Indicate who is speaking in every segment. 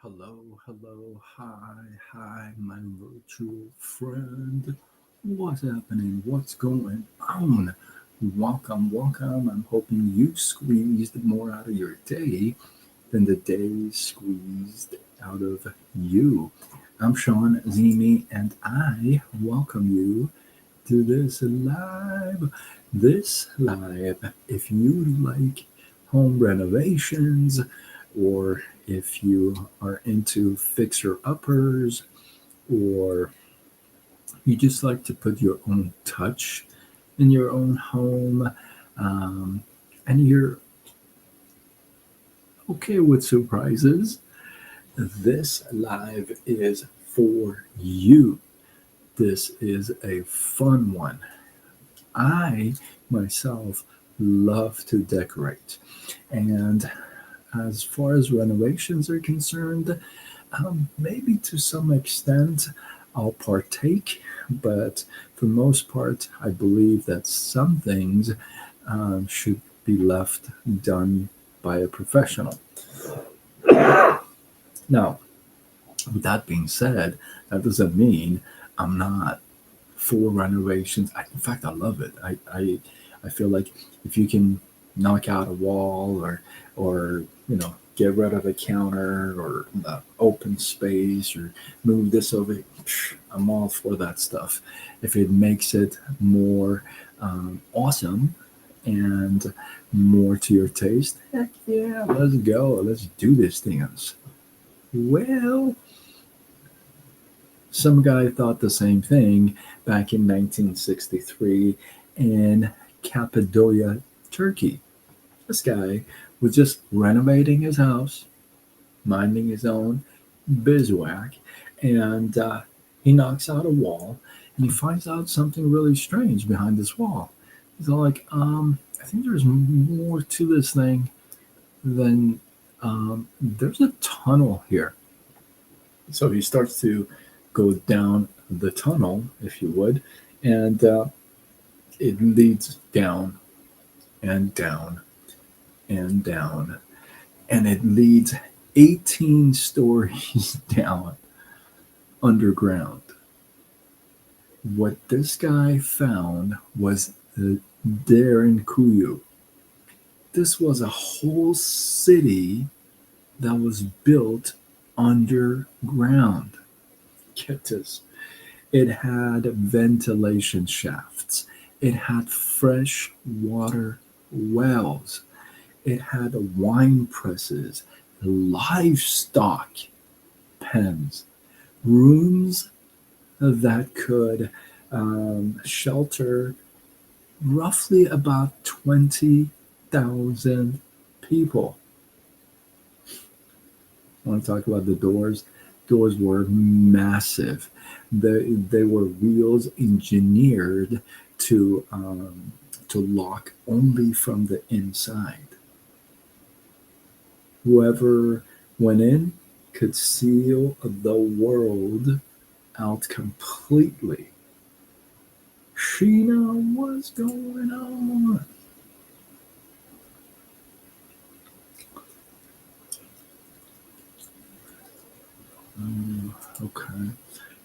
Speaker 1: Hi, my virtual friend. What's happening? What's going on? Welcome. I'm hoping you squeezed more out of your day than the day squeezed out of you. I'm Sean Zimi, and I welcome you to this live. If you like home renovations, or if you are into fixer uppers, or you just like to put your own touch in your own home, um, and you're okay with surprises, this live is for you. This is a fun one. I myself love to decorate. And as far as renovations are concerned, maybe to some extent I'll partake, but for most part, I believe that some things should be left done by a professional. Now, with that being said, that doesn't mean I'm not for renovations. In fact, I love it. I feel like if you can knock out a wall, or get rid of a counter, or the open space, or move this over, I'm all for that stuff. If it makes it more awesome and more to your taste, heck yeah, let's go. Let's do this thing. Well, some guy thought the same thing back in 1963 in Cappadocia, Turkey. This guy was just renovating his house, minding his own bizwhack, and he knocks out a wall, and he finds out something really strange behind this wall. He's all like, I think there's more to this thing than there's a tunnel here. So he starts to go down the tunnel, if you would, and it leads down and down and down, and it leads 18 stories down underground. What this guy found was the Darren Kuyu. This was a whole city that was built underground. Get this. It had ventilation shafts. It had fresh water wells. It had wine presses, livestock pens, rooms that could shelter roughly about 20,000 people. I want to talk about the doors. Doors were massive. They were wheels engineered to lock only from the inside. Whoever went in could seal the world out completely. Sheena, what's going on? Okay,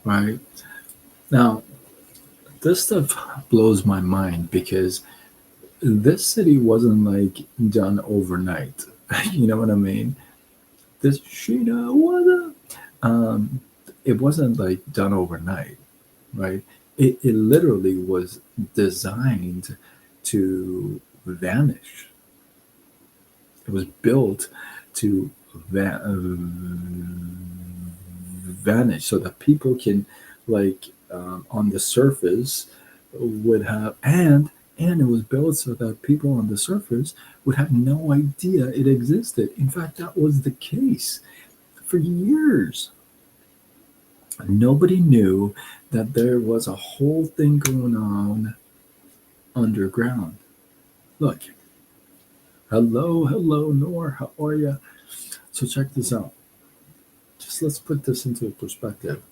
Speaker 1: right. Now, this stuff blows my mind because this city wasn't like done overnight. You know what I mean? This Sheena, what up? Um, it wasn't like done overnight, right? It literally was designed to vanish. It was built to vanish so that people can, like, on the surface would have, and it was built so that people on the surface would have no idea it existed. In fact, that was the case for years. Nobody knew that there was a whole thing going on underground. Look, hello, Nor, how are you? So check this out. Just let's put this into perspective.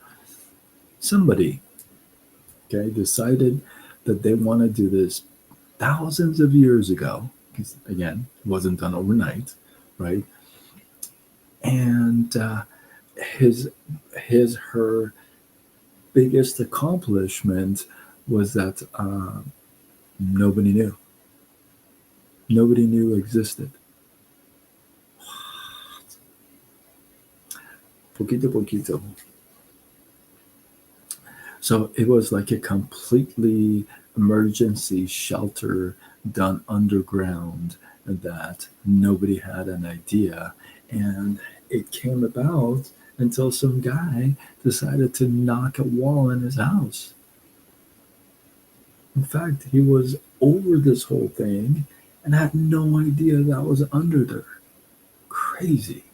Speaker 1: Somebody, okay, decided that they want to do this thousands of years ago. Because again, it wasn't done overnight, right? And his her biggest accomplishment was that nobody knew. Nobody knew existed. Poquito poquito. So it was like a completely emergency shelter done underground that nobody had an idea. And it came about until some guy decided to knock a wall in his house. In fact, he was over this whole thing and had no idea that was under there. Crazy,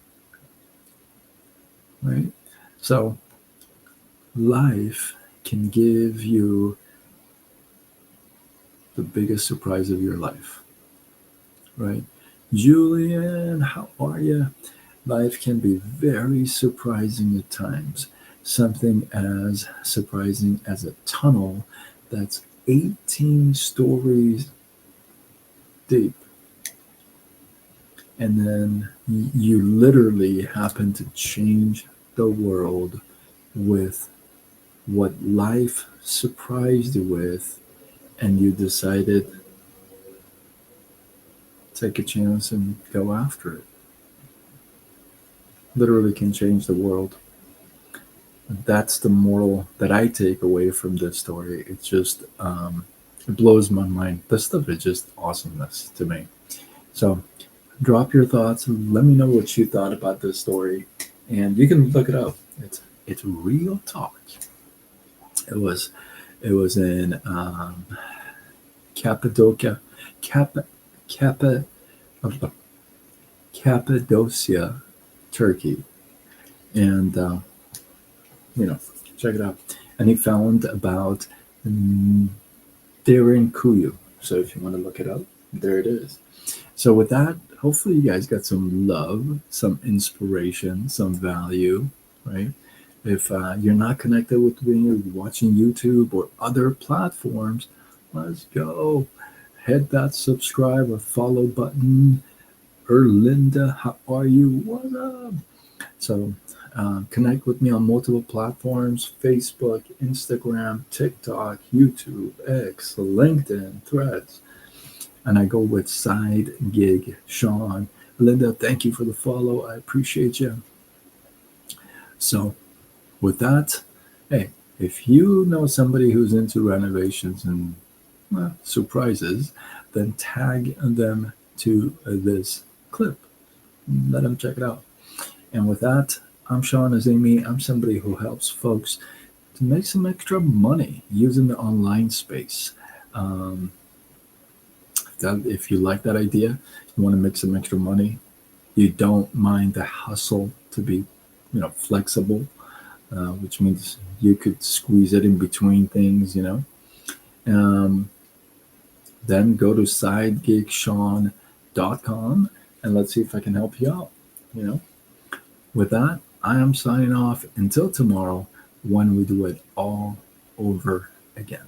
Speaker 1: right? So life can give you the biggest surprise of your life, right? Julian, how are you? Life can be very surprising at times. Something as surprising as a tunnel that's 18 stories deep. And then you literally happen to change the world with what life surprised you with, and you decided take a chance and go after it. Literally can change the world. That's the moral that I take away from this story. It's just it blows my mind. This stuff is just awesomeness to me. So drop your thoughts. Let me know what you thought about this story, and you can look it up. It's real talk. It was in Cappadocia, Kappa, Kappa, Cappadocia, Turkey, and check it out. And he found about Darren Kuyu. So if you want to look it up, there it is. So with that, hopefully you guys got some love, some inspiration, some value, right? If you're not connected with me, you're watching YouTube or other platforms, let's go. Hit that subscribe or follow button. Erlinda, how are you? What's up? So connect with me on multiple platforms: Facebook, Instagram, TikTok, YouTube, X, LinkedIn, Threads. And I go with Side Gig Sean. Linda, thank you for the follow. I appreciate you. So, with that, hey, if you know somebody who's into renovations and surprises, then tag them to this clip. Let them check it out. And with that, I'm Sean Azimi. I'm somebody who helps folks to make some extra money using the online space. Um, if you like that idea, you want to make some extra money, you don't mind the hustle to be, flexible, which means you could squeeze it in between things. Um, then go to sidegigshawn.com and let's see if I can help you out. You know, with that, I am signing off until tomorrow when we do it all over again.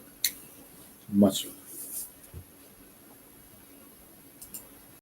Speaker 1: Much